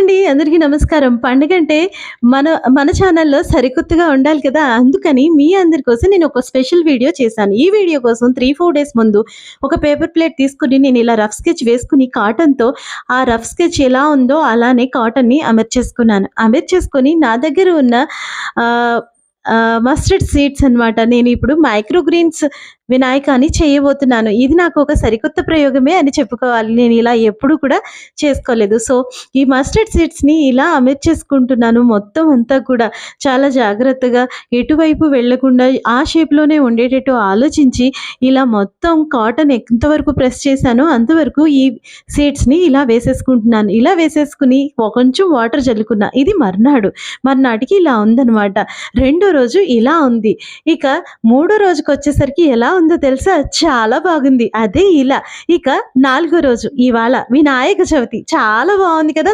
అండి. అందరికీ నమస్కారం. పండగంటే మన మన ఛానల్‌లో సరికొత్తగా ఉండాలి కదా! అందుకని మీ అందరి కోసం నేను ఒక స్పెషల్ వీడియో చేశాను. ఈ వీడియో కోసం 3, 4 డేస్ ముందు ఒక పేపర్ ప్లేట్ తీసుకొని నేను ఇలా రఫ్ స్కెచ్ వేసుకొని కాటన్‌తో ఆ రఫ్ స్కెచ్ ఎలా ఉందో అలానే కాటన్‌ని అమర్చేసుకున్నాను. అమర్చేసుకొని నా దగ్గర ఉన్న ఆహ్, మస్టర్డ్ సీడ్స్ అన్నమాట. నేనిప్పుడు మైక్రో గ్రీన్స్ వినాయకాన్ని చేయబోతున్నాను. ఇది నాకు ఒక సరికొత్త ప్రయోగమే అని చెప్పుకోవాలి. నేను ఇలా ఎప్పుడు కూడా చేసుకోలేదు. సో, ఈ మస్టర్డ్ సీడ్స్‌ని ఇలా అమర్చేసుకుంటున్నాను మొత్తం అంతా కూడా. చాలా జాగ్రత్తగా ఎటువైపు వెళ్ళకుండా ఆ షేప్‌లోనే ఉండేటట్టు ఆలోచించి ఇలా మొత్తం కాటన్ ఎంతవరకు ప్రెస్ చేశానో అంతవరకు ఈ సీడ్స్‌ని ఇలా వేసేసుకుంటున్నాను. ఇలా వేసేసుకొని కొంచెం వాటర్ జల్లుకున్నా. ఇది మర్నాడు. మర్నాటికి ఇలా ఉందనమాట. రెండో రోజు ఇలా ఉంది. ఇక మూడో రోజుకొచ్చేసరికి ఎలా ఉందో తెలుసా? చాలా బాగుంది. అదే ఇలా. ఇక నాలుగో రోజు ఇవాళ వినాయక చవితి. చాలా బావుంది కదా!